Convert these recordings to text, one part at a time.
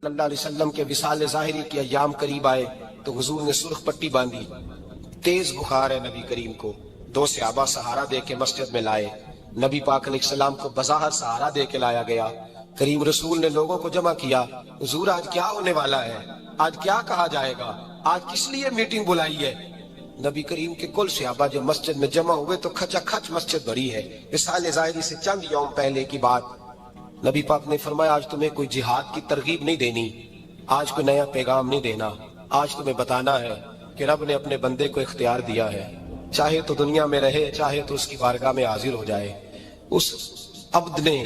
صلی اللہ علیہ وسلم کے وصال ظاہری کے ایام قریب آئے تو حضور نے سرخ پٹی باندھی، تیز بخار ہے نبی کریم کو، دو صحابہ سہارا دے کے مسجد میں لائے، نبی پاک علیہ السلام کو بظاہر سہارا دے کے لایا گیا۔ کریم رسول نے لوگوں کو جمع کیا، حضور آج کیا ہونے والا ہے، آج کیا کہا جائے گا، آج کس لیے میٹنگ بلائی ہے؟ نبی کریم کے کل صحابہ جو مسجد میں جمع ہوئے تو کھچا کھچ مسجد بھری ہے۔ وصال ظاہری سے چند یوم پہلے کی بات، نبی پاک نے فرمایا آج تمہیں کوئی جہاد کی ترغیب نہیں دینی، آج کوئی نیا پیغام نہیں دینا، آج تمہیں بتانا ہے کہ رب نے اپنے بندے کو اختیار دیا ہے، چاہے تو دنیا میں رہے چاہے تو اس کی بارگاہ میں حاضر ہو جائے۔ اس عبد نے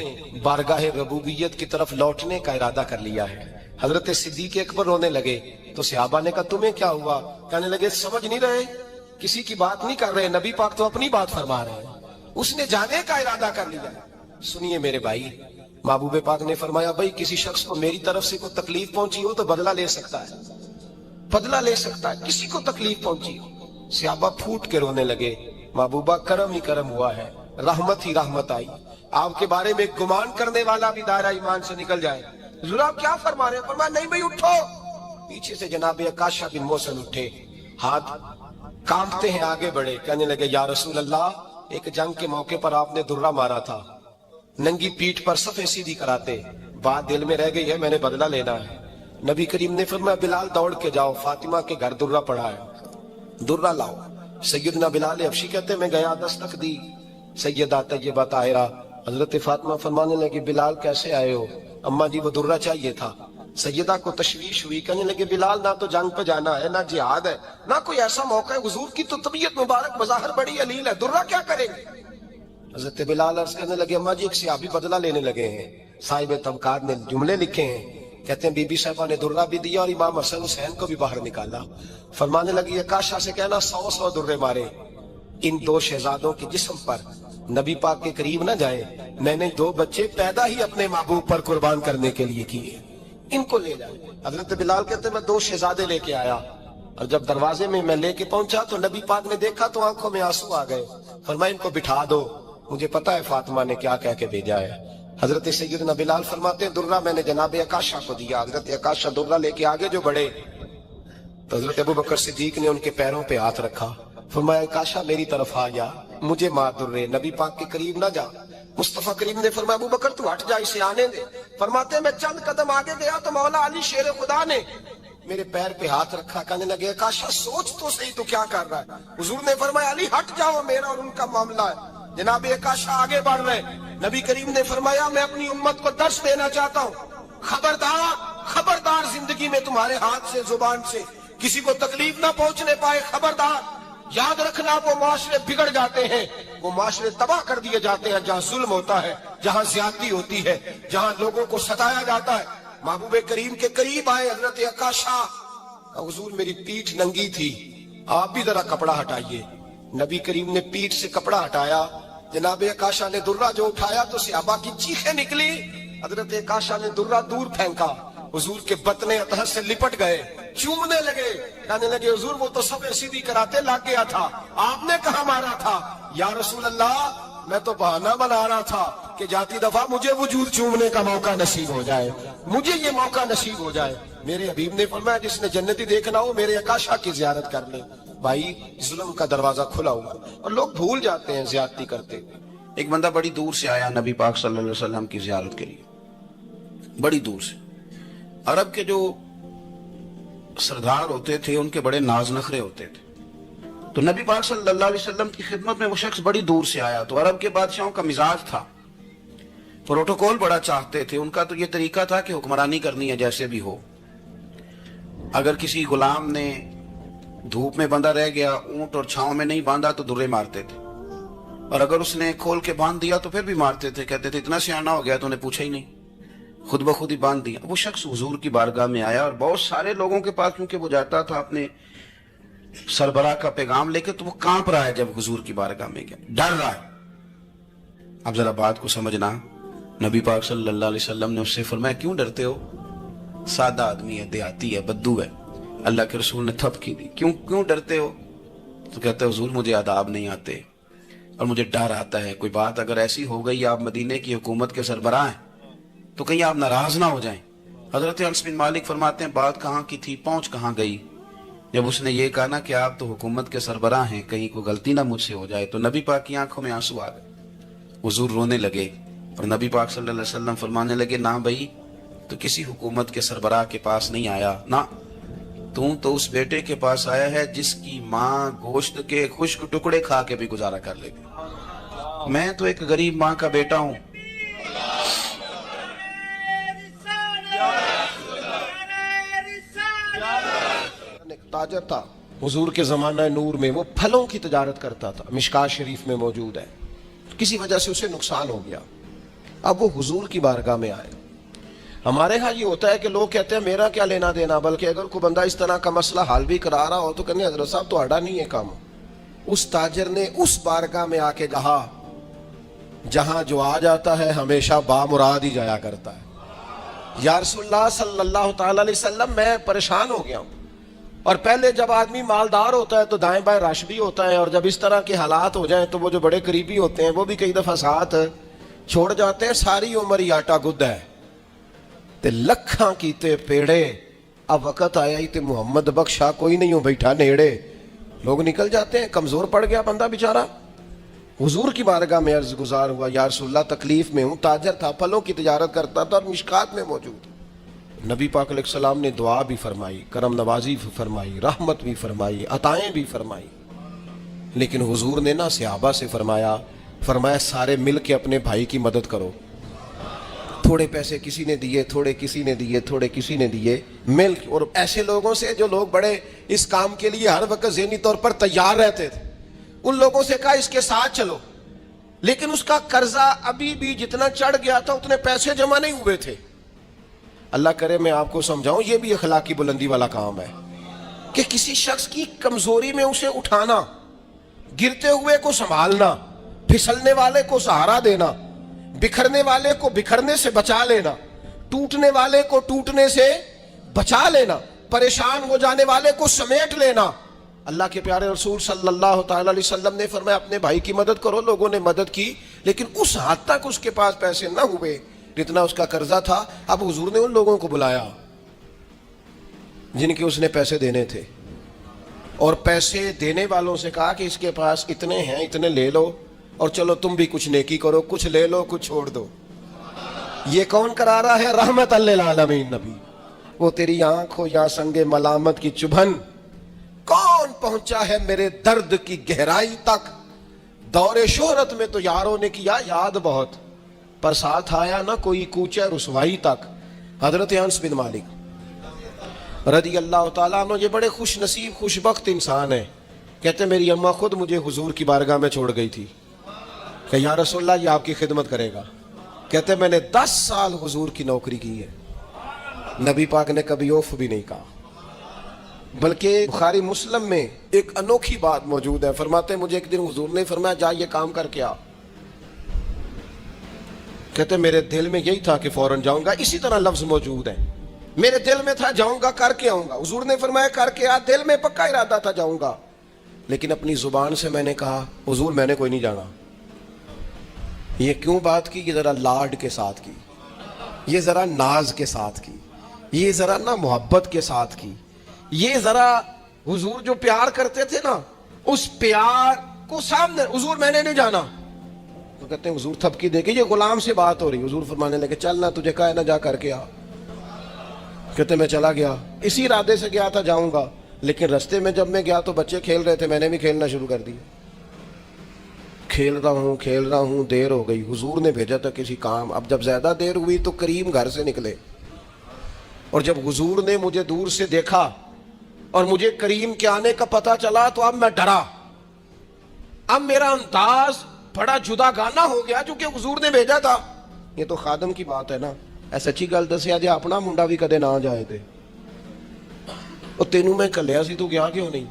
بارگاہ ربوبیت کی طرف لوٹنے کا ارادہ کر لیا ہے۔ حضرت صدیق اکبر رونے لگے تو صحابہ نے کہا تمہیں کیا ہوا؟ کہنے لگے سمجھ نہیں رہے، کسی کی بات نہیں کر رہے، نبی پاک تو اپنی بات فرما رہے ہیں، اس نے جانے کا ارادہ کر لیا۔ سنیے میرے بھائی، محبوب پاک نے فرمایا بھائی کسی شخص کو میری طرف سے کوئی تکلیف پہنچی ہو تو بدلہ لے سکتا ہے، بدلہ لے سکتا ہے، کسی کو تکلیف پہنچی ہو۔ صحابہ پھوٹ کے رونے لگے، محبوبہ کرم ہی کرم ہوا ہے، رحمت ہی رحمت آئی، آپ کے بارے میں گمان کرنے والا بھی دائرہ ایمان سے نکل جائے۔ حضور آپ کیا فرما رہے ہیں؟ فرمایا نہیں بھائی اٹھو۔ پیچھے سے جناب عکاشہ بن محصن اٹھے، ہاتھ کانپتے ہیں، آگے بڑھے، کہنے لگے یا رسول اللہ، ایک جنگ کے موقع پر آپ نے درہ مارا تھا، ننگی پیٹھ پر صفیں سیدھی کراتے، بات دل میں رہ گئی ہے، میں نے بدلہ لینا ہے۔ نبی کریم نے فرمایا بلال دوڑ کے جاؤ، فاطمہ کے گھر درہ پڑا ہے، درہ لاؤ۔ سیدنا بلال حبشی کہتے میں گیا، دستک دی سیدہ طیبہ طاہرہ، حضرت فاطمہ فرمانے لگی بلال کیسے آئے ہو؟ اماں جی وہ درہ چاہیے تھا۔ سیدہ کو تشویش ہوئی، کہنے لگے بلال نہ تو جنگ پہ جانا ہے، نہ جہاد ہے، نہ کوئی ایسا موقع ہے، حضور کی تو طبیعت مبارک بظاہر بڑی علیل ہے، درہ کیا کریں گے؟ حضرت بلال عرض کرنے لگے اماں جی ایک صحابی بدلہ لینے لگے ہیں، صاحب طبقات نے جملے لکھے ہیں، کہتے ہیں بی بی صاحبہ نے درہ بھی دیا اور امام حسن حسین کو بھی باہر نکالا۔ فرمانے لگی عکاشہ سے کہنا 100 درے مارے، ان دو شہزادوں کے جسم پر نبی پاک کے قریب نہ جائیں، میں نے 2 بچے پیدا ہی اپنے محبوب پر قربان کرنے کے لیے کیے، ان کو لے جائیں۔ حضرت بلال کہتے ہیں میں 2 شہزادے لے کے آیا، اور جب دروازے میں لے کے پہنچا تو نبی پاک نے دیکھا تو آنکھوں میں آنسو آ گئے۔ فرمایا ان کو بٹھا دو، مجھے پتا ہے فاطمہ نے کیا کہہ کے بھیجا ہے۔ حضرت سیدنا بلال فرماتے ہیں درہ میں نے جناب عکاشہ کو دیا، حضرت عکاشہ درہ لے کے آگے جو بڑھے تو حضرت ابوبکر صدیق نے ان کے پیروں پہ ہاتھ رکھا، فرمایا عکاشہ میری طرف آ جا، مجھے مار درے، نبی پاک کے قریب نہ جا۔ مصطفیٰ کریم نے فرمایا ابوبکر تو ہٹ جا، اسے آنے دے۔ فرماتے ہیں میں چند قدم آگے گیا تو مولا علی شیر خدا نے میرے پیر پہ ہاتھ رکھا، کہنے لگے عکاشہ سوچ تو صحیح تو کیا کر رہا ہے؟ حضور نے فرمایا علی ہٹ جاؤ، میرا اور ان کا معاملہ ہے۔ جناب عکاشہ آگے بڑھ رہے، نبی کریم نے فرمایا میں اپنی امت کو درس دینا چاہتا ہوں، خبردار خبردار زندگی میں تمہارے ہاتھ سے زبان سے کسی کو تکلیف نہ پہنچنے پائے، خبردار یاد رکھنا وہ معاشرے بگڑ جاتے ہیں، وہ معاشرے تباہ کر دیے جاتے ہیں جہاں ظلم ہوتا ہے، جہاں زیادتی ہوتی ہے، جہاں لوگوں کو ستایا جاتا ہے۔ محبوب کریم کے قریب آئے حضرت عکاشہ، حضور میری پیٹھ ننگی تھی، آپ بھی ذرا کپڑا ہٹائیے۔ نبی کریم نے پیٹھ سے کپڑا ہٹایا، جناب عکاشہ نے درہ جو اٹھایا تو صحابہ کی چیخیں نکلی، حضرت عکاشہ نے درہ دور پھینکا، حضور کے بطنے اطہر سے لپٹ گئے، چومنے لگے، کہنے لگے حضور وہ تو صفیں سیدھی کراتے لگ گیا تھا، آپ نے کہاں مارا تھا؟ یا رسول اللہ میں تو بہانہ بنا رہا تھا کہ جاتی دفعہ مجھے وجود چومنے کا موقع نصیب ہو جائے، مجھے یہ موقع نصیب ہو جائے۔ میرے حبیب نے فرمایا جس نے جنتی دیکھنا ہو میرے عکاشہ کی زیارت کر لے۔ بھائی ظلم کا دروازہ کھلا ہوا اور لوگ بھول جاتے ہیں زیادتی کرتے۔ ایک بندہ بڑی دور سے آیا نبی پاک صلی اللہ علیہ وسلم کی زیارت کے لیے، بڑی دور سے۔ عرب کے جو سردار ہوتے تھے ان کے بڑے ناز نخرے ہوتے تھے، تو نبی پاک صلی اللہ علیہ وسلم کی خدمت میں وہ شخص بڑی دور سے آیا، تو عرب کے بادشاہوں کا مزاج تھا، پروٹوکول بڑا چاہتے تھے، ان کا تو یہ طریقہ تھا کہ حکمرانی کرنی ہے جیسے بھی ہو۔ اگر کسی غلام نے دھوپ میں بندھا رہ گیا، اونٹ اور چھاؤں میں نہیں باندھا تو درے مارتے تھے، اور اگر اس نے کھول کے باندھ دیا تو پھر بھی مارتے تھے، کہتے تھے اتنا سیانا ہو گیا تو نے پوچھا ہی نہیں، خود بخود ہی باندھ دیا۔ وہ شخص حضور کی بارگاہ میں آیا اور بہت سارے لوگوں کے پاس کیونکہ وہ جاتا تھا اپنے سربراہ کا پیغام لے کے، تو وہ کانپ رہا ہے جب حضور کی بارگاہ میں گیا، ڈر رہا ہے۔ اب ذرا بات کو سمجھنا، نبی پاک صلی اللہ علیہ وسلم نے اس سے فرمایا کیوں ڈرتے ہو؟ سادہ آدمی ہے، دیہاتی ہے، بدو ہے۔ اللہ کے رسول نے تھپ کی دی، کیوں ڈرتے ہو؟ تو کہتا ہے حضور مجھے آداب نہیں آتے اور مجھے ڈر آتا ہے، کوئی بات اگر ایسی ہو گئی آپ مدینے کی حکومت کے سربراہ ہیں تو کہیں آپ ناراض نہ ہو جائیں، حضرت انس بن مالک فرماتے ہیں بات کہاں کی تھی، پہنچ کہاں گئی؟ جب اس نے یہ کہا نا کہ آپ تو حکومت کے سربراہ ہیں، کہیں کوئی غلطی نہ مجھ سے ہو جائے، تو نبی پاک کی آنکھوں میں آنسو آ گئے، حضور رونے لگے، اور نبی پاک صلی اللہ علیہ وسلم فرمانے لگے نہ بھائی تو کسی حکومت کے سربراہ کے پاس نہیں آیا، نہ تو اس بیٹے کے پاس آیا ہے جس کی ماں گوشت کے خشک ٹکڑے کھا کے بھی گزارا کر لے گی، میں تو ایک غریب ماں کا بیٹا ہوں۔ ایک تاجر تھا حضور کے زمانہ نور میں، وہ پھلوں کی تجارت کرتا تھا، مشکات شریف میں موجود ہے، کسی وجہ سے اسے نقصان ہو گیا، اب وہ حضور کی بارگاہ میں آئے۔ ہمارے ہاں یہ ہوتا ہے کہ لوگ کہتے ہیں میرا کیا لینا دینا، بلکہ اگر کوئی بندہ اس طرح کا مسئلہ حل بھی کرا رہا ہو تو کہنے حضرت صاحب تو آڑا نہیں ہے کام۔ اس تاجر نے اس بارگاہ میں آ کے کہا جہاں جو آ جاتا ہے ہمیشہ بامراد ہی جایا کرتا ہے، یا رسول اللہ صلی اللہ تعالی علیہ وسلم میں پریشان ہو گیا ہوں، اور پہلے جب آدمی مالدار ہوتا ہے تو دائیں بائیں رش بھی ہوتا ہے، اور جب اس طرح کے حالات ہو جائیں تو وہ جو بڑے قریبی ہوتے ہیں وہ بھی کئی دفعہ ساتھ چھوڑ جاتے ہیں، ساری عمر ہی آٹا گد ہے تے لکھاں کیتے پیڑے، اب وقت آیا ہی تے محمد بخشا کوئی نہیں ہو بیٹھا نیڑے، لوگ نکل جاتے ہیں، کمزور پڑ گیا بندہ بیچارہ، حضور کی بارگاہ میں عرض گزار ہوا یا رسول اللہ تکلیف میں ہوں، تاجر تھا، پھلوں کی تجارت کرتا تھا اور مشکات میں موجود۔ نبی پاک علیہ السلام نے دعا بھی فرمائی، کرم نوازی بھی فرمائی، رحمت بھی فرمائی، عطائیں بھی فرمائی، لیکن حضور نے نا صحابہ سے فرمایا سارے مل کے اپنے بھائی کی مدد کرو، تھوڑے پیسے کسی نے دیے، تھوڑے کسی نے دیے، تھوڑے کسی نے دیے، مل، اور ایسے لوگوں سے جو لوگ بڑے اس کام کے لیے ہر وقت ذہنی طور پر تیار رہتے تھے، ان لوگوں سے کہا اس کے ساتھ چلو، لیکن اس کا قرضہ ابھی بھی جتنا چڑھ گیا تھا اتنے پیسے جمع نہیں ہوئے تھے۔ اللہ کرے میں آپ کو سمجھاؤں، یہ بھی اخلاقی بلندی والا کام ہے کہ کسی شخص کی کمزوری میں اسے اٹھانا، گرتے ہوئے کو سنبھالنا، پھسلنے والے کو سہارا دینا، بکھرنے والے کو بکھرنے سے بچا لینا، ٹوٹنے والے کو ٹوٹنے سے بچا لینا، پریشان ہو جانے والے کو سمیٹ لینا۔ اللہ کے پیارے رسول صلی اللہ تعالی علیہ وسلم نے فرمایا اپنے بھائی کی مدد کرو، لوگوں نے مدد کی، لیکن اس حد تک اس کے پاس پیسے نہ ہوئے جتنا اس کا قرضہ تھا۔ اب حضور نے ان لوگوں کو بلایا جن کے اس نے پیسے دینے تھے، اور پیسے دینے والوں سے کہا کہ اس کے پاس اتنے ہیں، اتنے لے لو، اور چلو تم بھی کچھ نیکی کرو، کچھ لے لو کچھ چھوڑ دو۔ یہ کون کرا رہا ہے؟ رحمت للعالمین نبی۔ وہ تیری آنکھ ہو یا سنگ ملامت کی چبھن، کون پہنچا ہے میرے درد کی گہرائی تک، دور شہرت میں تو یاروں نے کیا یاد بہت، پر ساتھ آیا نہ کوئی کوچے رسوائی تک۔ حضرت انس بن مالک رضی اللہ تعالیٰ عنہ یہ بڑے خوش نصیب خوش بخت انسان ہیں، کہتے میری اماں خود مجھے حضور کی بارگاہ میں چھوڑ گئی تھی کہ یا رسول اللہ یہ آپ کی خدمت کرے گا، کہتے میں نے 10 سال حضور کی نوکری کی ہے، نبی پاک نے کبھی اوف بھی نہیں کہا، بلکہ بخاری مسلم میں ایک انوکھی بات موجود ہے، فرماتے ہیں مجھے ایک دن حضور نے فرمایا جا یہ کام کر کے آ، کہتے میرے دل میں یہی تھا کہ فوراً جاؤں گا، اسی طرح لفظ موجود ہے، میرے دل میں تھا جاؤں گا کر کے آؤں گا، حضور نے فرمایا کر کے آ، دل میں پکا ارادہ تھا جاؤں گا، لیکن اپنی زبان سے میں نے کہا حضور میں نے کوئی نہیں جانا۔ یہ کیوں بات کی؟ یہ ذرا لاڈ کے ساتھ کی، یہ ذرا ناز کے ساتھ کی، یہ ذرا نا محبت کے ساتھ کی، یہ ذرا حضور جو پیار کرتے تھے نا اس پیار کو سامنے، حضور میں نے نہیں جانا، تو کہتے ہیں حضور تھپکی دے کے یہ غلام سے بات ہو رہی، حضور فرمانے لگے چل نہ تجھے کہا ہے نہ جا کر کے آ، کہتے میں چلا گیا، اسی ارادے سے گیا تھا جاؤں گا، لیکن رستے میں جب میں گیا تو بچے کھیل رہے تھے، میں نے بھی کھیلنا شروع کر دیا، کھیل رہا ہوں دیر ہو گئی، حضور نے بھیجا تھا کسی کام، اب جب زیادہ دیر ہوئی تو کریم گھر سے نکلے، اور جب حضور نے مجھے دور سے دیکھا اور مجھے کریم کے آنے کا پتہ چلا تو اب میں ڈرا، اب میرا انداز بڑا جدا گانا ہو گیا چونکہ حضور نے بھیجا تھا۔ یہ تو خادم کی بات ہے نا، ایسا اچھی گل دسیا جی اپنا منڈا بھی کدے نہ جائے تھے، اور تینوں میں کلیا سی تو گیا کیوں نہیں؟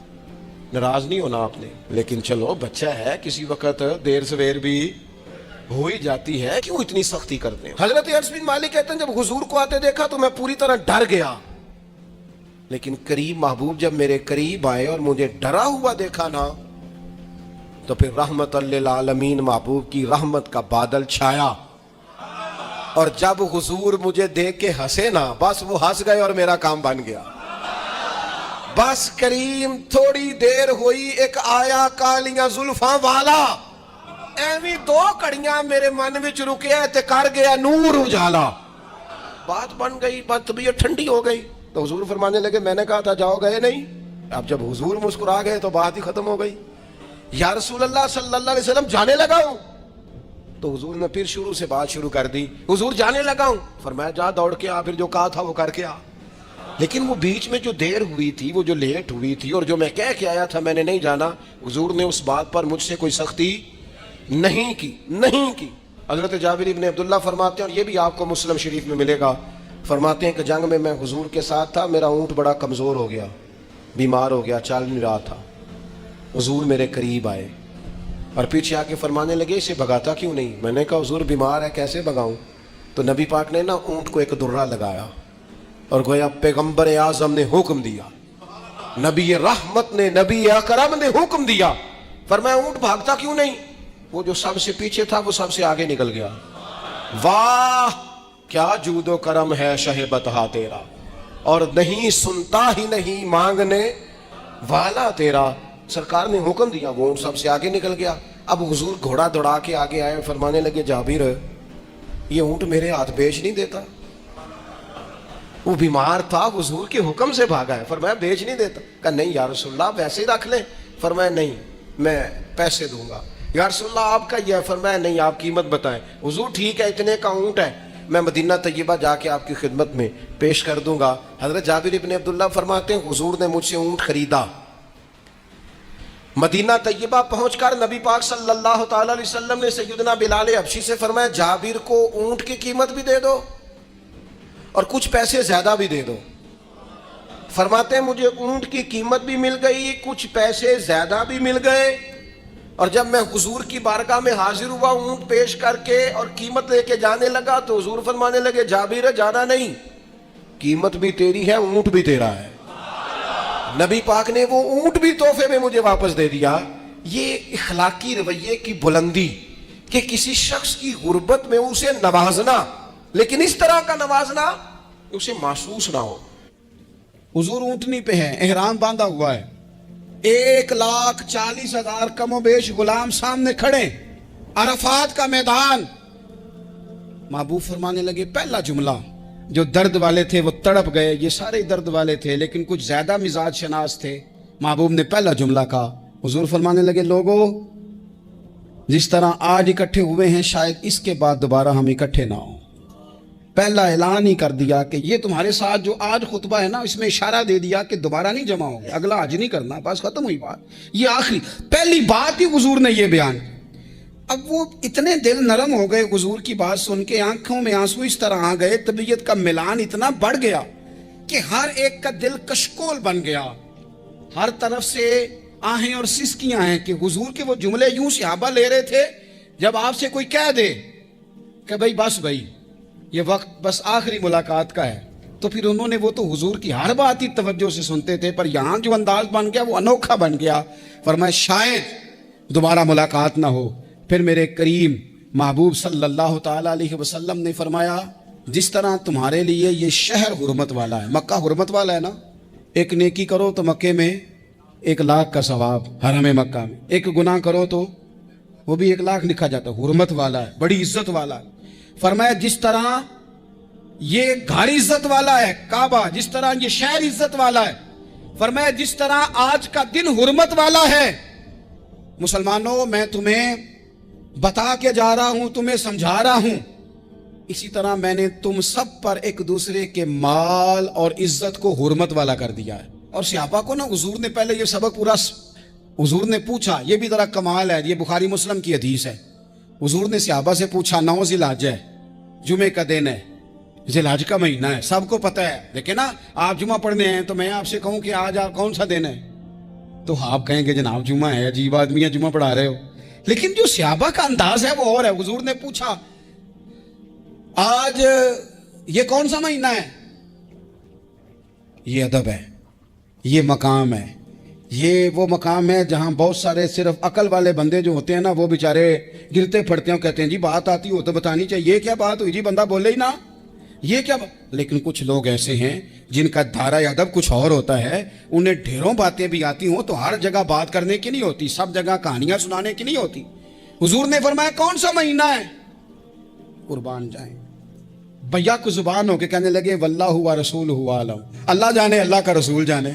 ناراض نہیں ہونا آپ نے، لیکن چلو بچہ ہے، کسی وقت دیر سویر بھی ہو ہی جاتی ہے، کیوں اتنی سختی کرتے ہیں؟ حضرت انس بن مالک کہتے ہیں جب حضور کو آتے دیکھا تو میں پوری طرح ڈر گیا، لیکن قریب محبوب جب میرے قریب آئے اور مجھے ڈرا ہوا دیکھا نا تو پھر رحمت للعالمین محبوب کی رحمت کا بادل چھایا، اور جب حضور مجھے دیکھ کے ہنسے نا، بس وہ ہنس گئے اور میرا کام بن گیا۔ بس کریم تھوڑی دیر ہوئی، ایک آیا کالیاں زلفاں والا، ایویں دو کڑیاں میرے من وچ رکیا تے کر گیا نور اجالا۔ بات بن گئی، بات طبیعت ٹھنڈی ہو گئی۔ تو حضور فرمانے لگے میں نے کہا تھا جاؤ، گئے نہیں۔ اب جب حضور مسکرا گئے تو بات ہی ختم ہو گئی۔ یا رسول اللہ صلی اللہ علیہ وسلم جانے لگا ہوں۔ تو حضور نے پھر شروع سے بات شروع کر دی، حضور جانے لگا ہوں۔ فرمایا جا دوڑ کے آ، پھر جو کہا تھا وہ کر کے آ۔ لیکن وہ بیچ میں جو دیر ہوئی تھی، وہ جو لیٹ ہوئی تھی، اور جو میں کہہ کے آیا تھا میں نے نہیں جانا، حضور نے اس بات پر مجھ سے کوئی سختی نہیں کی۔ حضرت جابر ابن عبداللہ فرماتے ہیں، اور یہ بھی آپ کو مسلم شریف میں ملے گا، فرماتے ہیں کہ جنگ میں حضور کے ساتھ تھا، میرا اونٹ بڑا کمزور ہو گیا، بیمار ہو گیا، چل نہیں رہا تھا۔ حضور میرے قریب آئے اور پیچھے آ کے فرمانے لگے اسے بھگاتا کیوں نہیں؟ میں نے کہا حضور بیمار ہے، کیسے بھگاؤں؟ تو نبی پاک نے نا اونٹ کو ایک درہ لگایا اور گویا پیغمبر اعظم نے حکم دیا، نبی رحمت نے، نبی اکرم نے حکم دیا، فرمایا اونٹ بھاگتا کیوں نہیں؟ وہ جو سب سے پیچھے تھا وہ سب سے آگے نکل گیا۔ واہ کیا جود و کرم ہے شہ بطحا تیرا، اور نہیں سنتا ہی نہیں مانگنے والا تیرا۔ سرکار نے حکم دیا، وہ اونٹ سب سے آگے نکل گیا۔ اب حضور گھوڑا دوڑا کے آگے آئے، فرمانے لگے جابر یہ اونٹ میرے ہاتھ بیچ نہیں دیتا، وہ بیمار تھا، حضور کے حکم سے بھاگا ہے، فرمایا بیچ نہیں دیتا؟ کہا نہیں یا رسول اللہ ویسے ہی رکھ لیں۔ فرمایا نہیں میں پیسے دوں گا۔ یا رسول اللہ آپ کا یہ ہے؟ فرمایا نہیں آپ قیمت بتائیں۔ حضور ٹھیک ہے اتنے کا اونٹ ہے، میں مدینہ طیبہ جا کے آپ کی خدمت میں پیش کر دوں گا۔ حضرت جابر ابن عبداللہ فرماتے ہیں حضور نے مجھ سے اونٹ خریدا، مدینہ طیبہ پہنچ کر نبی پاک صلی اللہ تعالی علیہ وسلم نے سیدنا بلال حبشی سے فرمایا جابر کو اونٹ کی قیمت بھی دے دو اور کچھ پیسے زیادہ بھی دے دو۔ فرماتے ہیں مجھے اونٹ کی قیمت بھی مل گئی، کچھ پیسے زیادہ بھی مل گئے، اور جب میں حضور کی بارگاہ میں حاضر ہوا اونٹ پیش کر کے اور قیمت لے کے جانے لگا تو حضور فرمانے لگے جابر جانا نہیں، قیمت بھی تیری ہے، اونٹ بھی تیرا ہے۔ نبی پاک نے وہ اونٹ بھی تحفے میں مجھے واپس دے دیا۔ یہ اخلاقی رویے کی بلندی کہ کسی شخص کی غربت میں اسے نوازنا، لیکن اس طرح کا نوازنا اسے محسوس نہ ہو۔ حضور اونٹنی پہ ہے، احرام باندھا ہوا ہے، 1,40,000 کم و بیش غلام سامنے کھڑے، عرفات کا میدان۔ محبوب فرمانے لگے پہلا جملہ، جو درد والے تھے وہ تڑپ گئے، یہ سارے درد والے تھے لیکن کچھ زیادہ مزاج شناس تھے۔ محبوب نے پہلا جملہ کہا، حضور فرمانے لگے لوگو جس طرح آج اکٹھے ہوئے ہیں شاید اس کے بعد دوبارہ ہم اکٹھے نہ ہوں۔ پہلا اعلان ہی کر دیا کہ یہ تمہارے ساتھ جو آج خطبہ ہے نا، اس میں اشارہ دے دیا کہ دوبارہ نہیں جمع ہوگے، اگلا حج نہیں کرنا، بس ختم ہوئی بات۔ یہ آخری پہلی بات ہی حضور نے یہ بیان۔ اب وہ اتنے دل نرم ہو گئے حضور کی بات سن کے، آنکھوں میں آنسو اس طرح آ گئے، طبیعت کا ملان اتنا بڑھ گیا کہ ہر ایک کا دل کشکول بن گیا، ہر طرف سے آہیں اور سسکیاں ہیں کہ حضور کے وہ جملے یوں صحابہ لے رہے تھے جب آپ سے کوئی کہہ دے کہ بھائی بس بھائی یہ وقت بس آخری ملاقات کا ہے، تو پھر انہوں نے وہ تو حضور کی ہر بات ہی توجہ سے سنتے تھے، پر یہاں جو انداز بن گیا وہ انوکھا بن گیا۔ فرمایا شاید دوبارہ ملاقات نہ ہو۔ پھر میرے کریم محبوب صلی اللہ تعالی علیہ وسلم نے فرمایا جس طرح تمہارے لیے یہ شہر حرمت والا ہے، مکہ حرمت والا ہے نا، ایک نیکی کرو تو مکے میں 1,00,000 کا ثواب، حرم مکہ میں ایک گناہ کرو تو وہ بھی 1,00,000 لکھا جاتا ہے، حرمت والا ہے، بڑی عزت والا ہے۔ فرمایا جس طرح یہ گھر عزت والا ہے کعبہ، جس طرح یہ شہر عزت والا ہے، فرمایا جس طرح آج کا دن حرمت والا ہے، مسلمانوں میں تمہیں بتا کے جا رہا ہوں، تمہیں سمجھا رہا ہوں، اسی طرح میں نے تم سب پر ایک دوسرے کے مال اور عزت کو حرمت والا کر دیا ہے۔ اور صحابہ کو نا حضور نے پہلے یہ سبق پورا حضور نے پوچھا، یہ بھی ذرا کمال ہے، یہ بخاری مسلم کی حدیث ہے۔ حضور نے صحابہ سے پوچھا 9 ذی الحج ہے، جمعے کا دن ہے، ذی الحج کا مہینہ ہے، سب کو پتہ ہے، لیکن نا آپ جمعہ پڑھنے ہیں تو میں آپ سے کہوں کہ آج آپ کون سا دن ہے تو آپ کہیں گے جناب جمعہ ہے، عجیب آدمی ہے جمعہ پڑھا رہے ہو، لیکن جو صحابہ کا انداز ہے وہ اور ہے۔ حضور نے پوچھا آج یہ کون سا مہینہ ہے، یہ ادب ہے، یہ مقام ہے، یہ وہ مقام ہے جہاں بہت سارے صرف عقل والے بندے جو ہوتے ہیں نا وہ بیچارے گرتے پھڑتے ہیں، کہتے ہیں جی بات آتی ہو تو بتانی چاہیے، یہ کیا بات ہوئی جی، بندہ بولے ہی نا، یہ کیا بات۔ لیکن کچھ لوگ ایسے ہیں جن کا دھارا ادب کچھ اور ہوتا ہے، انہیں ڈھیروں باتیں بھی آتی ہوں تو ہر جگہ بات کرنے کی نہیں ہوتی، سب جگہ کہانیاں سنانے کی نہیں ہوتی۔ حضور نے فرمایا کون سا مہینہ ہے؟ قربان جائیں، بھیا کو زبان ہو کے کہنے لگے واللہ و رسولہ عالم، اللہ جانے اللہ کا رسول جانے،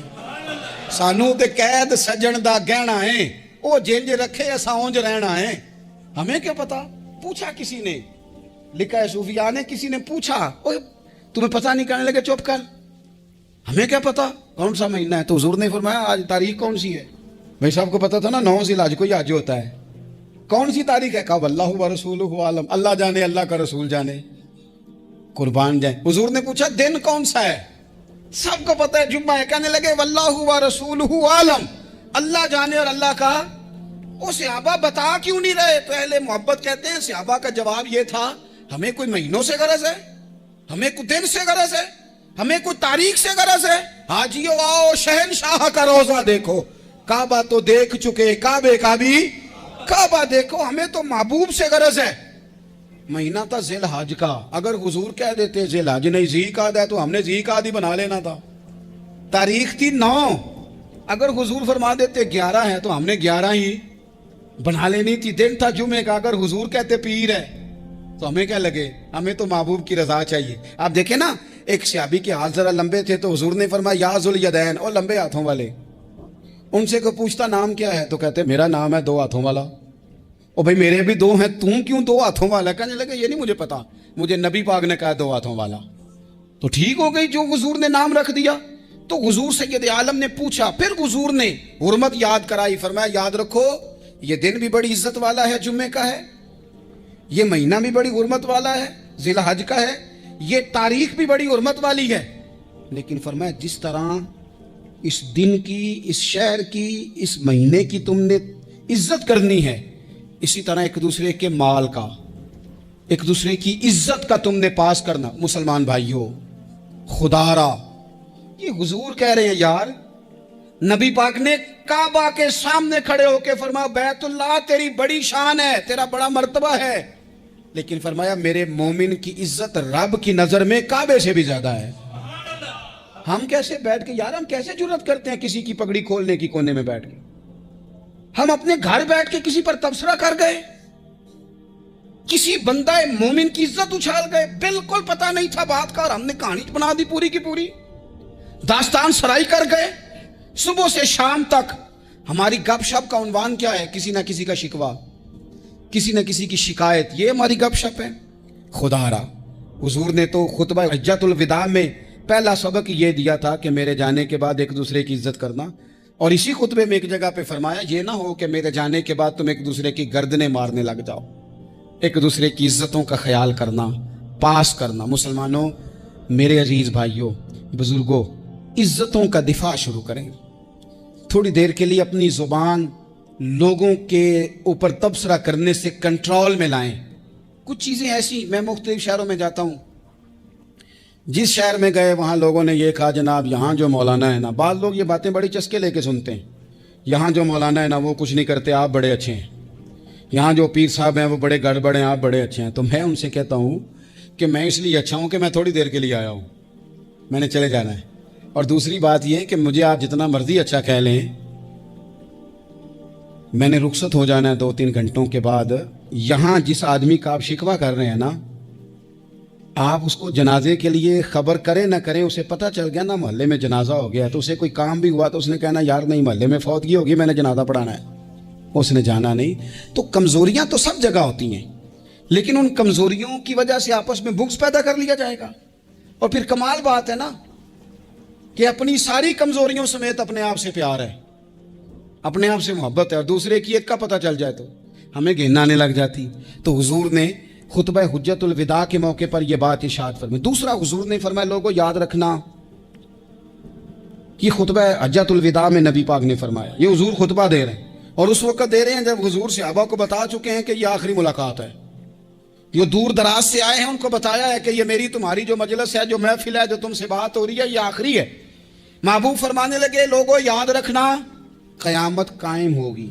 سانو تے قید سجن دا گہنا ہے، او جنج رکھے اساں اونج رہنا ہے، ہمیں کیا پتا، پوچھا کسی نے، لکھا ہے صوفیاء نے، کسی نے پوچھا اوے تمہیں پتہ نہیں، کہنے لگے چپ کر، ہمیں کیا پتا کون سا مہینہ ہے؟ تو حضور نے فرمایا آج تاریخ کون سی ہے؟ بھائی صاحب کو پتا تھا نا 9 ذی الحج کو حج ہوتا ہے، کون سی تاریخ ہے؟ کہا واللہ و رسولہ عالم، اللہ جانے اللہ کا رسول جانے، قربان جائیں۔ حضور نے پوچھا دن کون سا ہے؟ سب کو پتہ ہے جمعہ ہے، کہنے لگے واللہ و رسولہ عالم، اللہ جانے اور اللہ کا۔ وہ صحابہ بتا کیوں نہیں رہے؟ تو اہل محبت کہتے ہیں صحابہ کا جواب یہ تھا ہمیں کوئی مہینوں سے غرض ہے، ہمیں کوئی دن سے غرض ہے، ہمیں کوئی تاریخ سے غرض ہے؟ حاجیو آؤ شہنشاہ کا روزہ دیکھو، کعبہ تو دیکھ چکے، کعبے کا بھی کعبہ دیکھو، ہمیں تو محبوب سے غرض ہے۔ مہینہ تھا ذی الحج کا، اگر حضور کہہ دیتے ذی الحج نہیں ذی قعد ہے تو ہم نے ذی قعد ہی بنا لینا تھا۔ تاریخ تھی 9، اگر حضور فرما دیتے 11 ہے تو ہم نے 11 ہی بنا لینی تھی۔ دن تھا جمعے کا، اگر حضور کہتے پیر ہے تو ہمیں کیا لگے، ہمیں تو محبوب کی رضا چاہیے۔ آپ دیکھیں نا، ایک صحابی کے ہاتھ ذرا لمبے تھے تو حضور نے فرمایا یا ذوالیدین، اور لمبے ہاتھوں والے، ان سے کوئی پوچھتا نام کیا ہے تو کہتے میرا نام ہے 2 ہاتھوں والا۔ او بھائی میرے بھی 2 ہیں، تم کیوں 2 ہاتھوں والا؟ کہنے لگے یہ نہیں مجھے پتا، مجھے نبی پاک نے کہا 2 ہاتھوں والا، تو ٹھیک ہو گئی جو حضور نے نام رکھ دیا۔ تو حضور سید عالم نے پوچھا، پھر حضور نے حرمت یاد کرائی، فرمایا یاد رکھو یہ دن بھی بڑی عزت والا ہے، جمعے کا ہے، یہ مہینہ بھی بڑی حرمت والا ہے، ذی الحج کا ہے، یہ تاریخ بھی بڑی حرمت والی ہے، لیکن فرمایا جس طرح اس دن کی، اس شہر کی، اس مہینے کی تم نے عزت کرنی ہے، اسی طرح ایک دوسرے کے مال کا، ایک دوسرے کی عزت کا تم نے پاس کرنا۔ مسلمان بھائیوں، خدا را یہ حضور کہہ رہے ہیں یار، نبی پاک نے کعبہ کے سامنے کھڑے ہو کے فرمایا بیت اللہ تیری بڑی شان ہے، تیرا بڑا مرتبہ ہے، لیکن فرمایا میرے مومن کی عزت رب کی نظر میں کعبے سے بھی زیادہ ہے۔ ہم کیسے بیٹھ کے یار، ہم کیسے جرات کرتے ہیں کسی کی پگڑی کھولنے کی کونے میں بیٹھ کے؟ ہم اپنے گھر بیٹھ کے کسی پر تبصرہ کر گئے، کسی بندہ مومن کی عزت اچھال گئے، بالکل پتہ نہیں تھا بات کا اور ہم نے کہانی بنا دی پوری کی پوری، داستان سرائی کر گئے۔ صبح سے شام تک ہماری گپ شپ کا عنوان کیا ہے؟ کسی نہ کسی کا شکوہ، کسی نہ کسی کی شکایت، یہ ہماری گپ شپ ہے۔ خدا را حضور نے تو خطبہ حجۃ الوداع میں پہلا سبق یہ دیا تھا کہ میرے جانے کے بعد ایک دوسرے کی عزت کرنا، اور اسی خطبے میں ایک جگہ پہ فرمایا یہ نہ ہو کہ میرے جانے کے بعد تم ایک دوسرے کی گردنیں مارنے لگ جاؤ، ایک دوسرے کی عزتوں کا خیال کرنا، پاس کرنا۔ مسلمانوں، میرے عزیز بھائیوں، بزرگوں، عزتوں کا دفاع شروع کریں۔ تھوڑی دیر کے لیے اپنی زبان لوگوں کے اوپر تبصرہ کرنے سے کنٹرول میں لائیں۔ کچھ چیزیں ایسی، میں مختلف شہروں میں جاتا ہوں، جس شہر میں گئے وہاں لوگوں نے یہ کہا جناب یہاں جو مولانا ہے نا، بعض لوگ یہ باتیں بڑی چسکے لے کے سنتے ہیں، یہاں جو مولانا ہے نا وہ کچھ نہیں کرتے، آپ بڑے اچھے ہیں، یہاں جو پیر صاحب ہیں وہ بڑے گڑبڑ ہیں، آپ بڑے اچھے ہیں۔ تو میں ان سے کہتا ہوں کہ میں اس لیے اچھا ہوں کہ میں تھوڑی دیر کے لیے آیا ہوں، میں نے چلے جانا ہے، اور دوسری بات یہ کہ مجھے آپ جتنا مرضی اچھا کہہ لیں، میں نے رخصت ہو جانا ہے 2-3 گھنٹوں کے بعد۔ یہاں جس آدمی کا آپ شکوہ کر رہے ہیں نا، آپ اس کو جنازے کے لیے خبر کریں نہ کریں، اسے پتہ چل گیا نا محلے میں جنازہ ہو گیا، تو اسے کوئی کام بھی ہوا تو اس نے کہنا یار نہیں محلے میں فوتگی ہوگی، میں نے جنازہ پڑھانا ہے، اس نے جانا نہیں۔ تو کمزوریاں تو سب جگہ ہوتی ہیں، لیکن ان کمزوریوں کی وجہ سے آپس میں بغض پیدا کر لیا جائے گا، اور پھر کمال بات ہے نا کہ اپنی ساری کمزوریوں سمیت اپنے آپ سے پیار ہے، اپنے آپ سے محبت ہے، اور دوسرے کی ایک کا پتہ چل جائے تو ہمیں گھن آنے لگ جاتی۔ تو حضور نے خطبہ حجۃ الوداع کے موقع پر یہ بات ارشاد فرمائی۔ دوسرا حضور نے فرمایا لوگوں یاد رکھنا، یہ خطبہ حجۃ الوداع میں نبی پاک نے فرمایا، یہ حضور خطبہ دے رہے ہیں، اور اس وقت دے رہے ہیں جب حضور صحابہ کو بتا چکے ہیں کہ یہ آخری ملاقات ہے، جو دور دراز سے آئے ہیں ان کو بتایا ہے کہ یہ میری تمہاری جو مجلس ہے، جو محفل ہے، جو تم سے بات ہو رہی ہے، یہ آخری ہے۔ محبوب فرمانے لگے لوگوں یاد رکھنا قیامت قائم ہوگی.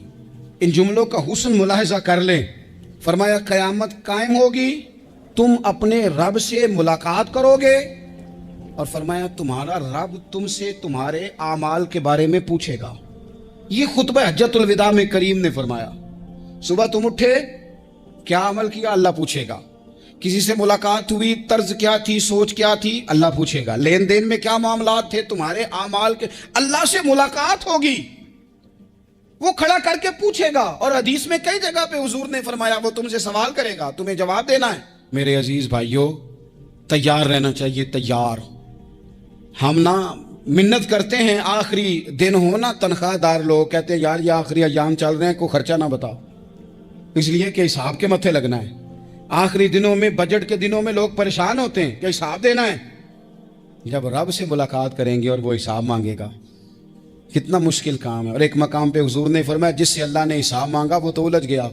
ان جملوں کا حسن ملاحظہ کر لیں. فرمایا قیامت قائم ہوگی, تم اپنے رب سے ملاقات کرو گے, اور فرمایا تمہارا رب تم سے تمہارے اعمال کے بارے میں پوچھے گا. یہ خطبہ حجۃ الوداع میں کریم نے فرمایا. صبح تم اٹھے, کیا عمل کیا, اللہ پوچھے گا. کسی سے ملاقات ہوئی, طرز کیا تھی, سوچ کیا تھی, اللہ پوچھے گا. لین دین میں کیا معاملات تھے, تمہارے اعمال کے, اللہ سے ملاقات ہوگی, وہ کھڑا کر کے پوچھے گا. اور حدیث میں کئی جگہ پہ حضور نے فرمایا وہ تم سے سوال کرے گا, تمہیں جواب دینا ہے. میرے عزیز بھائیوں, تیار رہنا چاہیے, تیار. ہم نا منت کرتے ہیں آخری دن ہو نا, تنخواہ دار لوگ کہتے ہیں یار یہ آخری ایام چل رہے ہیں, کوئی خرچہ نہ بتاؤ, اس لیے کہ حساب کے متھے لگنا ہے. آخری دنوں میں, بجٹ کے دنوں میں لوگ پریشان ہوتے ہیں کہ حساب دینا ہے. جب رب سے ملاقات کریں گے اور وہ حساب مانگے گا, کتنا مشکل کام ہے. اور ایک مقام پہ حضور نے فرمایا جس سے اللہ نے حساب مانگا وہ تو الجھ گیا,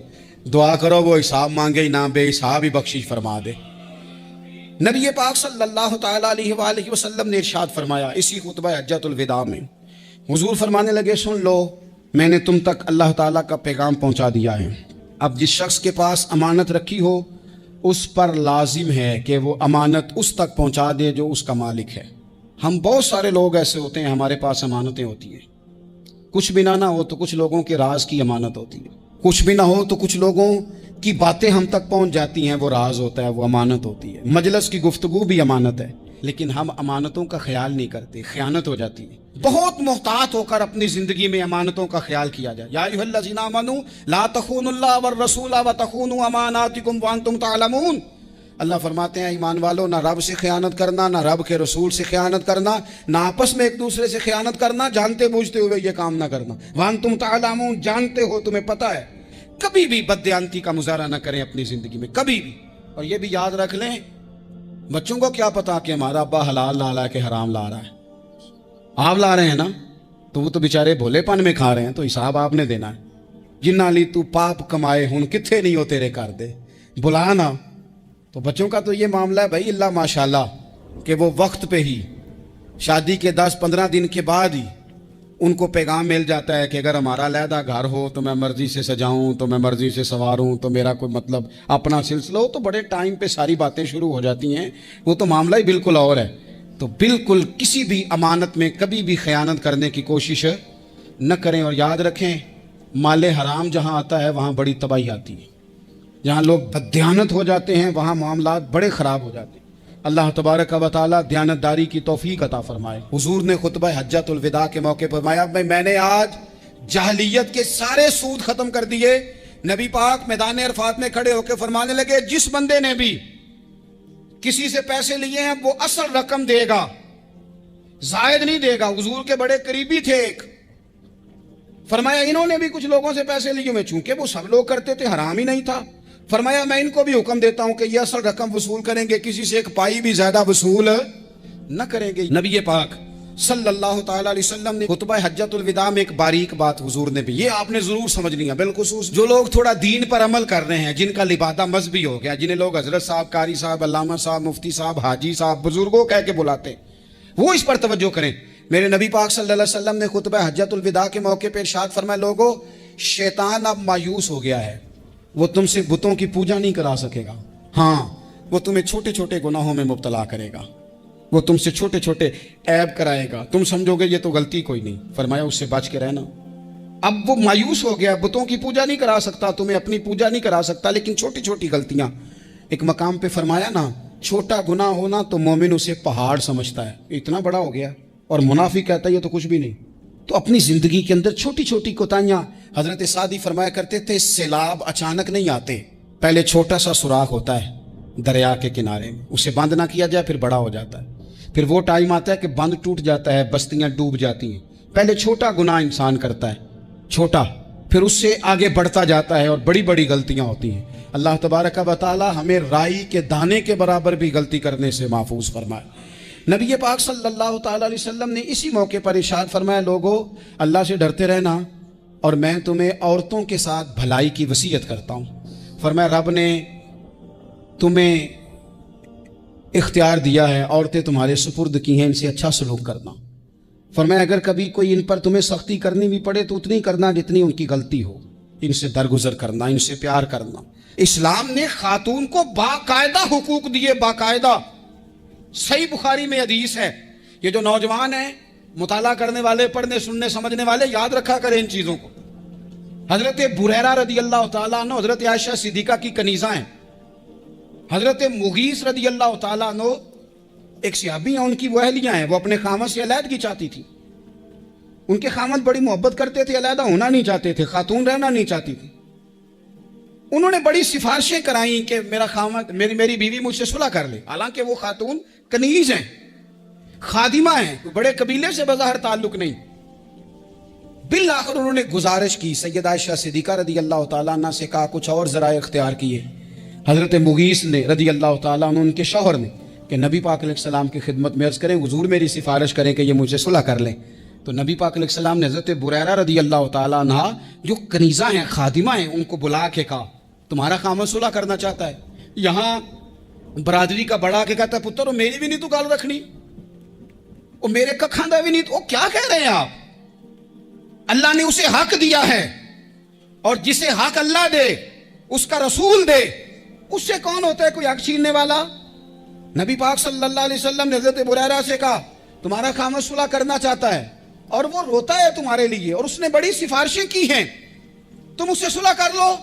دعا کرو وہ حساب مانگے ہی نہ, بے حساب ہی بخشش فرما دے. نبی پاک صلی اللہ تعالیٰ علیہ وآلہ وسلم نے ارشاد فرمایا اسی خطبہ حجۃ الوداع میں. حضور فرمانے لگے سن لو, میں نے تم تک اللہ تعالیٰ کا پیغام پہنچا دیا ہے. اب جس شخص کے پاس امانت رکھی ہو اس پر لازم ہے کہ وہ امانت اس تک پہنچا دے جو اس کا مالک ہے. ہم بہت سارے لوگ ایسے ہوتے ہیں, ہمارے پاس امانتیں ہوتی ہیں, کچھ بھی نہ ہو تو کچھ لوگوں کے راز کی امانت ہوتی ہے, کچھ بھی نہ ہو تو کچھ لوگوں کی باتیں ہم تک پہنچ جاتی ہیں, وہ راز ہوتا ہے, وہ امانت ہوتی ہے. مجلس کی گفتگو بھی امانت ہے, لیکن ہم امانتوں کا خیال نہیں کرتے, خیانت ہو جاتی ہے. بہت محتاط ہو کر اپنی زندگی میں امانتوں کا خیال کیا جائے. یا ایھا الذین آمنوا لا تخونوا اللہ والرسول وتخونوا اماناتکم وانتم تعلمون. اللہ فرماتے ہیں ایمان والو, نہ رب سے خیانت کرنا, نہ رب کے رسول سے خیانت کرنا, نہ آپس میں ایک دوسرے سے خیانت کرنا, جانتے بوجھتے ہوئے یہ کام نہ کرنا. وانتم تعلمون, جانتے ہو, تمہیں پتہ ہے. کبھی بھی بددیانتی کا مظاہرہ نہ کریں اپنی زندگی میں, کبھی بھی. اور یہ بھی یاد رکھ لیں, بچوں کو کیا پتا کہ ہمارا ابا حلال لا لا کے حرام لا رہا ہے. آپ لا رہے ہیں نا, تو وہ تو بیچارے بھولے پن میں کھا رہے ہیں, تو حساب آپ نے دینا ہے. جنہ لی تو پاپ کمائے ہن کتھے نہیں ہو تیرے کر دے, بلا نا. تو بچوں کا تو یہ معاملہ ہے بھائی, اللہ ماشاءاللہ کہ وہ وقت پہ ہی, شادی کے 10-15 دن کے بعد ہی ان کو پیغام مل جاتا ہے کہ اگر ہمارا علیحدہ گھر ہو تو میں مرضی سے سجاؤں, تو میں مرضی سے سنواروں, تو میرا کوئی مطلب اپنا سلسلہ ہو, تو بڑے ٹائم پہ ساری باتیں شروع ہو جاتی ہیں. وہ تو معاملہ ہی بالکل اور ہے. تو بالکل کسی بھی امانت میں کبھی بھی خیانت کرنے کی کوشش نہ کریں. اور یاد رکھیں, مال حرام جہاں آتا ہے وہاں بڑی تباہی آتی ہے. جہاں لوگ بددیانت ہو جاتے ہیں وہاں معاملات بڑے خراب ہو جاتے ہیں. اللہ تبارک و تعالیٰ دیانتداری کی توفیق عطا فرمائے. حضور نے خطبہ حجۃ الوداع کے موقع پر فرمایا میں نے آج جاہلیت کے سارے سود ختم کر دیے. نبی پاک میدان عرفات میں کھڑے ہو کے فرمانے لگے جس بندے نے بھی کسی سے پیسے لیے ہیں وہ اصل رقم دے گا, زائد نہیں دے گا. حضور کے بڑے قریبی تھے ایک, فرمایا انہوں نے بھی کچھ لوگوں سے پیسے لیے ہوئے, چونکہ وہ سب لوگ کرتے تھے, حرام ہی نہیں تھا. فرمایا میں ان کو بھی حکم دیتا ہوں کہ یہ اصل رقم وصول کریں گے, کسی سے ایک پائی بھی زیادہ وصول نہ کریں گے. نبی پاک صلی اللہ تعالیٰ علیہ وسلم نے خطبہ حجۃ الوداع میں ایک باریک بات حضور نے بھی, یہ آپ نے ضرور سمجھنی ہے, بالخصوص جو لوگ تھوڑا دین پر عمل کر رہے ہیں, جن کا لبادہ مذہبی ہو گیا, جنہیں لوگ حضرت صاحب, قاری صاحب, علامہ صاحب, مفتی صاحب, حاجی صاحب, بزرگوں کہہ کے بلاتے ہیں, وہ اس پر توجہ کریں. میرے نبی پاک صلی اللہ علیہ وسلم نے خطبہ حجۃ الوداع کے موقع پہ ارشاد فرمایا لوگوں, شیطان اب مایوس ہو گیا ہے, وہ تم سے بتوں کی پوجا نہیں کرا سکے گا. ہاں, وہ تمہیں چھوٹے چھوٹے گناہوں میں مبتلا کرے گا, وہ تم سے چھوٹے چھوٹے عیب کرائے گا, تم سمجھو گے یہ تو غلطی کوئی نہیں. فرمایا اس سے بچ کے رہنا. اب وہ مایوس ہو گیا, بتوں کی پوجا نہیں کرا سکتا, تمہیں اپنی پوجا نہیں کرا سکتا, لیکن چھوٹی چھوٹی غلطیاں. ایک مقام پہ فرمایا نا, چھوٹا گناہ ہونا تو مومن اسے پہاڑ سمجھتا ہے, اتنا بڑا ہو گیا, اور منافق کہتا ہے یہ تو کچھ بھی نہیں. تو اپنی زندگی کے اندر چھوٹی چھوٹی کوتاہیاں, حضرت سعدی فرمایا کرتے تھے سیلاب اچانک نہیں آتے, پہلے چھوٹا سا سوراخ ہوتا ہے دریا کے کنارے میں, اسے بند نہ کیا جائے پھر بڑا ہو جاتا ہے, پھر وہ ٹائم آتا ہے کہ بند ٹوٹ جاتا ہے, بستیاں ڈوب جاتی ہیں. پہلے چھوٹا گناہ انسان کرتا ہے, چھوٹا, پھر اس سے آگے بڑھتا جاتا ہے اور بڑی بڑی غلطیاں ہوتی ہیں. اللہ تبارک و تعالیٰ ہمیں رائی کے دانے کے برابر بھی غلطی کرنے سے محفوظ فرمائے. نبی پاک صلی اللہ تعالیٰ علیہ وسلم نے اسی موقع پر ارشاد فرمایا لوگو اللہ سے ڈرتے رہنا, اور میں تمہیں عورتوں کے ساتھ بھلائی کی وصیت کرتا ہوں. فرمایا رب نے تمہیں اختیار دیا ہے, عورتیں تمہارے سپرد کی ہیں, ان سے اچھا سلوک کرنا. فرمایا اگر کبھی کوئی ان پر تمہیں سختی کرنی بھی پڑے تو اتنی کرنا جتنی ان کی غلطی ہو، ان سے درگزر کرنا، ان سے پیار کرنا۔ اسلام نے خاتون کو باقاعدہ حقوق دیے، باقاعدہ۔ صحیح بخاری میں حدیث ہے، یہ جو نوجوان ہیں، مطالعہ کرنے والے، پڑھنے سننے سمجھنے والے، یاد رکھا کریں ان چیزوں کو۔ حضرت بریرہ رضی اللہ تعالیٰ عنہ حضرت عائشہ صدیقہ کی کنیزہ ہیں۔ حضرت مغیث رضی اللہ تعالیٰ عنہ ایک صحابی ہیں، ان کی وہ اہلیہ ہیں، وہ اپنے خامد سے علیحدگی چاہتی تھی۔ ان کے خامد بڑی محبت کرتے تھے، علیحدہ ہونا نہیں چاہتے تھے، خاتون رہنا نہیں چاہتی تھی۔ انہوں نے بڑی سفارشیں کرائیں کہ میرا خامد، میری بیوی مجھ سے صلح کر لے، حالانکہ وہ خاتون کنیز ہیں، خادمہ ہیں، بڑے قبیلے سے بظاہر تعلق نہیں۔ بالآخر انہوں نے گزارش کی، سیدہ عائشہ صدیقہ رضی اللہ تعالیٰ عنہ سے کہا، کچھ اور ذرائع اختیار کیے۔ حضرت مغیث نے رضی اللہ تعالیٰ عنہ، ان کے شوہر نے، کہ نبی پاک علیہ السلام کی خدمت میں عرض کریں، حضور میری سفارش کریں کہ یہ مجھ سے صلح کر لیں۔ تو نبی پاک علیہ السلام نے حضرت بریرہ رضی اللہ تعالیٰ عنہ جو کنیزہ ہیں، خادمہ ہیں، ان کو بلا کے کہا تمہارا خامد صلح کرنا چاہتا ہے۔ یہاں برادری کا بڑا کے کہتا ہے پتر میری بھی نہیں تو گال رکھنی، وہ میرے کا کھاندہ بھی نہیں تو، کیا کہہ رہے ہیں آپ؟ اللہ نے اسے حق دیا ہے، اور جسے حق اللہ دے، اس کا رسول دے، اس سے کون ہوتا ہے کوئی حق چھیننے والا؟ نبی پاک صلی اللہ علیہ وسلم نے حضرت بریرہ سے کہا تمہارا خامد صلح کرنا چاہتا ہے اور وہ روتا ہے تمہارے لیے، اور اس نے بڑی سفارشیں کی ہیں، تم اس سے صلح کر لو۔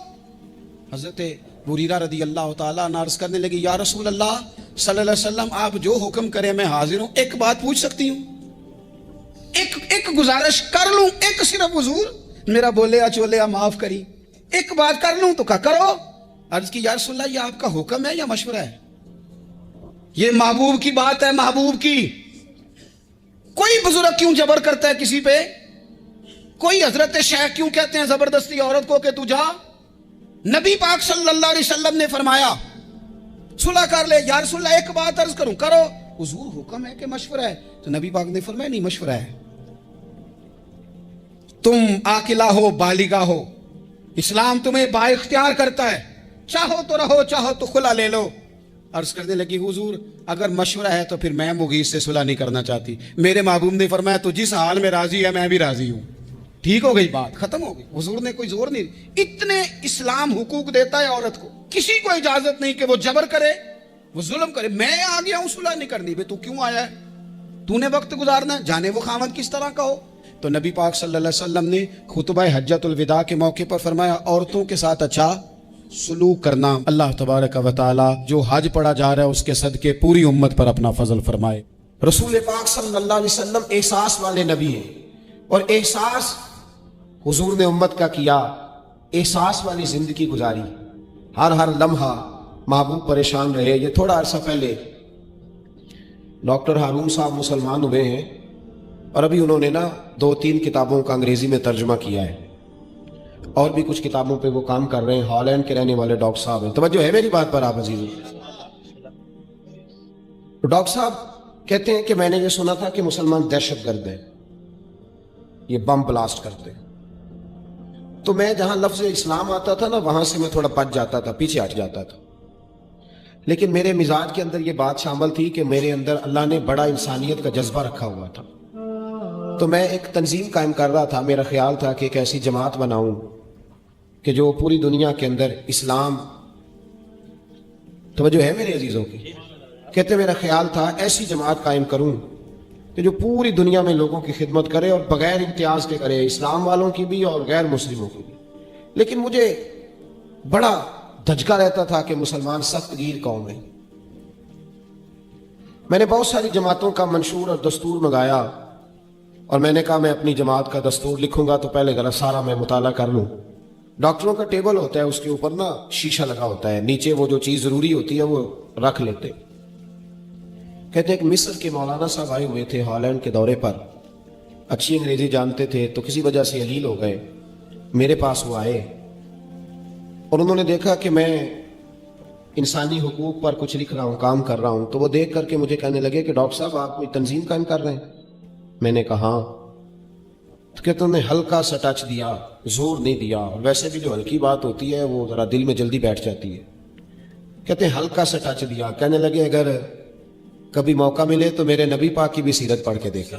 حضرت بریرہ رضی اللہ تعالیٰ عنہ عرض کرنے لگی یا رسول اللہ صلی اللہ علیہ وسلم، آپ جو حکم کریں میں حاضر ہوں، ایک بات پوچھ سکتی ہوں؟ ایک گزارش کر لوں؟ ایک صرف حضور میرا بولیا چولیا معاف کری، ایک بات کر لوں؟ تو کہا کرو۔ عرض کی یا رسول اللہ یہ آپ کا حکم ہے یا مشورہ ہے؟ یہ محبوب کی بات ہے، محبوب کی۔ کوئی بزرگ کیوں جبر کرتا ہے کسی پہ؟ کوئی حضرت شیخ کیوں کہتے ہیں زبردستی عورت کو کہ تو جا؟ نبی پاک صلی اللہ علیہ وسلم نے فرمایا صلح کر لے۔ یا رسول اللہ ایک بات عرض کروں؟ کرو۔ حضور حکم ہے کہ مشورہ ہے؟ تو نبی پاک نے فرمایا نہیں، مشورہ ہے۔ تم عاقلہ ہو، بالغہ ہو، اسلام تمہیں با اختیار کرتا ہے، چاہو تو رہو، چاہو تو خلا لے لو۔ عرض کرنے لگی حضور اگر مشورہ ہے تو پھر میں مغیث سے صلح نہیں کرنا چاہتی۔ میرے محبوب نے فرمایا تو جس حال میں راضی ہے میں بھی راضی ہوں۔ ٹھیک ہو گئی بات، ختم ہو گئی۔ حضور نے کوئی زور نہیں، اتنے اسلام حقوق دیتا ہے عورت کو، کسی کو اجازت نہیں کہ وہ جبر کرے، وہ ظلم کرے۔ میں آ گیا ہوں صلح نہیں کرنی، بے تو کیوں آیا ہے؟ تو نے وقت گزارنا ہے، جانے وہ خامد کس طرح کا ہو۔ تو نبی پاک صلی اللہ علیہ وسلم نے خطبہ حجۃ الوداع کے موقع پر فرمایا عورتوں کے ساتھ اچھا سلوک کرنا۔ اللہ تبارک و تعالی جو حج پڑھا جا رہا ہے اس کے صدقے پوری امت پر اپنا فضل فرمائے۔ رسول پاک صلی اللہ علیہ وسلم احساس والے نبی ہیں، اور احساس حضور نے امت کا کیا، احساس والی زندگی گزاری، ہر لمحہ محبوب پریشان رہے۔ یہ تھوڑا عرصہ پہلے ڈاکٹر ہارون صاحب مسلمان ہوئے ہیں، اور ابھی انہوں نے 2-3 کتابوں کا انگریزی میں ترجمہ کیا ہے، اور بھی کچھ کتابوں پہ وہ کام کر رہے ہیں۔ ہالینڈ کے رہنے والے ڈاکٹر صاحب ہیں، توجہ ہے میری بات پر آپ عزیزو؟ ڈاکٹر صاحب کہتے ہیں کہ میں نے یہ سنا تھا کہ مسلمان دہشت گرد ہیں، یہ بم بلاسٹ کرتے ہیں۔ تو میں جہاں لفظ اسلام آتا تھا وہاں سے میں تھوڑا پچ جاتا تھا، پیچھے ہٹ جاتا تھا، لیکن میرے مزاج کے اندر یہ بات شامل تھی کہ میرے اندر اللہ نے بڑا انسانیت کا جذبہ رکھا ہوا تھا۔ تو میں ایک تنظیم قائم کر رہا تھا، میرا خیال تھا کہ ایک ایسی جماعت بناؤں کہ جو پوری دنیا کے اندر اسلام، توجہ ہے میرے عزیزوں کی؟ کہتے میرا خیال تھا ایسی جماعت قائم کروں کہ جو پوری دنیا میں لوگوں کی خدمت کرے، اور بغیر امتیاز کے کرے، اسلام والوں کی بھی اور غیر مسلموں کی بھی۔ لیکن مجھے بڑا دھچکا رہتا تھا کہ مسلمان سخت گیر قوم ہے۔ میں نے بہت ساری جماعتوں کا منشور اور دستور منگایا، اور میں نے کہا میں اپنی جماعت کا دستور لکھوں گا تو پہلے ذرا سارا میں مطالعہ کر لوں۔ ڈاکٹروں کا ٹیبل ہوتا ہے، اس کے اوپر شیشہ لگا ہوتا ہے، نیچے وہ جو چیز ضروری ہوتی ہے وہ رکھ لیتے۔ کہتے ہیں کہ مصر کے مولانا صاحب آئے ہوئے تھے ہالینڈ کے دورے پر، اچھی انگریزی جانتے تھے، تو کسی وجہ سے علیل ہو گئے۔ میرے پاس وہ آئے اور انہوں نے دیکھا کہ میں انسانی حقوق پر کچھ لکھ رہا ہوں، کام کر رہا ہوں، تو وہ دیکھ کر کے مجھے کہنے لگے کہ ڈاکٹر صاحب آپ کوئی تنظیم قائم کر رہے ہیں؟ میں نے کہا ہاں۔ تو کہتے انہوں نے ہلکا سا ٹچ دیا، زور نہیں دیا، ویسے بھی جو ہلکی بات ہوتی ہے وہ ذرا دل میں جلدی بیٹھ جاتی ہے۔ کہتے ہیں ہلکا سا ٹچ دیا، کہنے لگے اگر کبھی موقع ملے تو میرے نبی پاک کی بھی سیرت پڑھ کے دیکھیں۔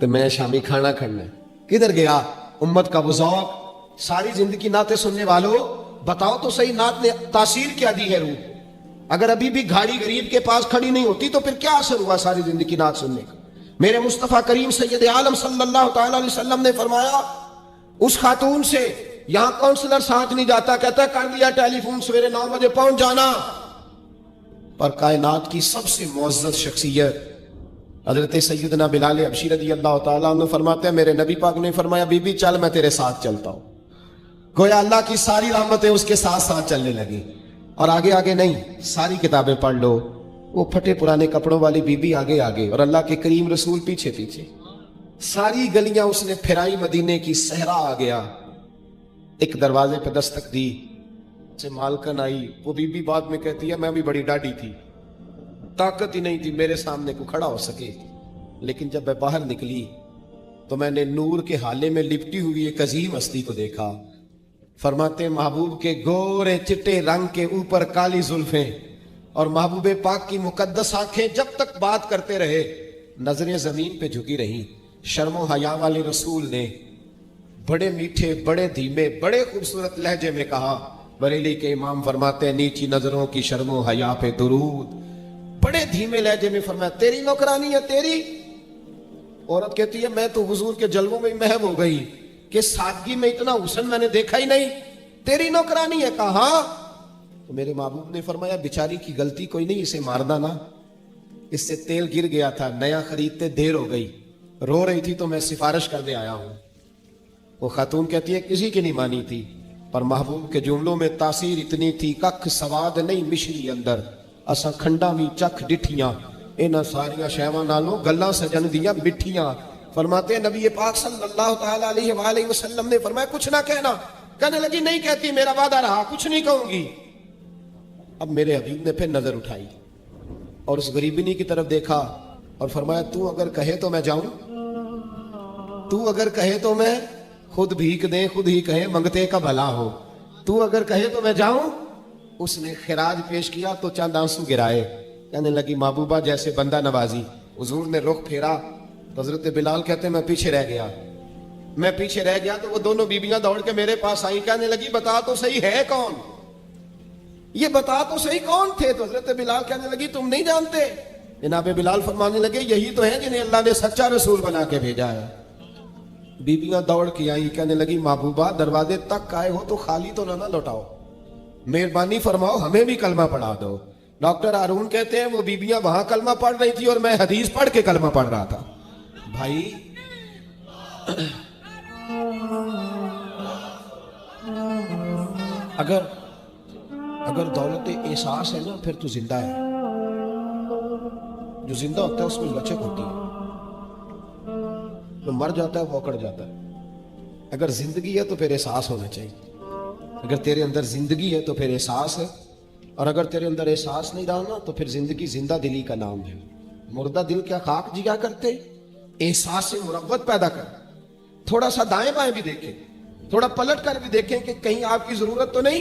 تو میں شامی کھانا کھڑنا ہے. کدھر گیا امت کا وہ ذوق؟ ساری زندگی نعتیں سننے والوں بتاؤ تو صحیح نعت نے تاثیر کیا دی ہے روح؟ اگر ابھی بھی گھاڑی غریب کے پاس کھڑی نہیں ہوتی تو پھر کیا اثر ہوا ساری زندگی نعت سننے کا؟ میرے مصطفیٰ کریم سید عالم صلی اللہ تعالی علیہ وسلم نے فرمایا اس خاتون سے یہاں کونسلر ساتھ نہیں جاتا, کہتا ہے کر لیا ٹیلی فون, سویرے 9 بجے پہنچ جانا. پر کائنات کی سب سے معزز شخصیت حضرت سیدنا بلال حبشی رضی اللہ تعالیٰ عنہ فرماتے ہیں میرے نبی پاک نے فرمایا بی بی چل میں تیرے ساتھ چلتا ہوں. گویا اللہ کی ساری رحمتیں اس کے ساتھ ساتھ چلنے لگی. اور آگے آگے نہیں, ساری کتابیں پڑھ لو, وہ پھٹے پرانے کپڑوں والی بی بی آگے آگے اور اللہ کے کریم رسول پیچھے پیچھے. ساری گلیاں اس نے پھرائی, مدینے کی صحرا آ گیا. ایک دروازے پہ دستک دی, سے مالکن آئی. وہ بی بی بعد میں کہتی ہے میں بھی بڑی ڈاڈی تھی, طاقت ہی نہیں تھی میرے سامنے کو کھڑا ہو سکے. لیکن جب میں باہر نکلی تو میں نے نور کے حالے میں لپٹی ہوئی ایک عظیم ہستی کو دیکھا. فرماتے محبوب کے گورے چٹے رنگ کے اوپر کالی زلفیں اور محبوب پاک کی مقدس آنکھیں جب تک بات کرتے رہے نظریں زمین پہ جھکی رہیں. شرم و حیا والے رسول نے بڑے میٹھے, بڑے دھیمے, بڑے خوبصورت لہجے میں کہا. بریلی کے امام فرماتے ہیں نیچی نظروں کی شرم و حیا پہ درود. بڑے دھیمے لہجے میں فرمایا تیری نوکرانی ہے تیری. عورت کہتی ہے میں تو حضور کے جلووں میں محو ہو گئی کہ سادگی میں اتنا حسن میں نے دیکھا ہی نہیں, تیری نوکرانی ہے. کہا تو میرے محبوب نے فرمایا بیچاری کی غلطی کوئی نہیں, اسے مارنا نا, اس سے تیل گر گیا تھا, نیا خریدتے دیر ہو گئی, رو رہی تھی تو میں سفارش کرنے آیا ہوں. وہ خاتون کہتی ہے کسی کی نہیں مانی تھی, پر محبوب کے جملوں میں تاثیر اتنی تھی ککھ سواد نہیں مشری اندر, اساں کھنڈا بھی چکھ ڈٹھیاں, انہاں ساریاں شیواں نالوں گلاں سجن دیاں مٹھیاں. فرماتے ہیں نبی پاک صلی اللہ تعالی علیہ وآلہ وسلم نے فرمایا کچھ نہ کہنا. کہنے لگی نہیں کہتی, میرا وعدہ رہا, کچھ نہیں کہوں گی. اب میرے حبیب نے پھر نظر اٹھائی اور اس غریبنی کی طرف دیکھا اور فرمایا تو اگر کہے تو میں جاؤں, تو اگر کہے تو میں خود بھیک دیں خود ہی کہے منگتے کا بھلا ہو, تو اگر کہے تو میں جاؤں. اس نے خراج پیش کیا تو چند آنسو گرائے. کہنے لگی محبوبہ جیسے بندہ نوازی. حضور نے رخ پھیرا, حضرت بلال کہتے ہیں میں پیچھے رہ گیا تو وہ دونوں بیبیاں دوڑ کے میرے پاس آئیں. کہنے لگی بتا تو صحیح ہے کون, یہ بتا تو صحیح کون تھے. تو حضرت بلال کہنے لگی تم نہیں جانتے. جناب بلال فرمانے لگے یہی تو ہیں جنہیں اللہ نے سچا رسول بنا کے بھیجا ہے. بیبیاں دوڑ کے آئی, کہنے لگی محبوبہ دروازے تک آئے ہو تو خالی تو نہ لوٹاؤ, مہربانی فرماؤ ہمیں بھی کلمہ پڑھا دو. ڈاکٹر ہارون کہتے ہیں وہ بیبیاں وہاں کلمہ پڑھ رہی تھی اور میں حدیث پڑھ کے کلمہ پڑھ رہا تھا. بھائی اگر دولت احساس ہے نا پھر تو زندہ ہے. جو زندہ ہوتا ہے اس میں لچک ہوتی ہے, جو مر جاتا ہے وہ اکڑ جاتا ہے. اگر زندگی ہے تو پھر احساس ہونا چاہیے. اگر تیرے اندر زندگی ہے تو پھر احساس ہے, اور اگر تیرے اندر احساس نہیں رہا تو پھر زندگی زندہ دلی کا نام ہے. مردہ دل کیا خاک جیا کرتے, احساس سے مروت پیدا کر. تھوڑا سا دائیں بائیں بھی دیکھیں, تھوڑا پلٹ کر بھی دیکھیں کہ کہیں آپ کی ضرورت تو نہیں.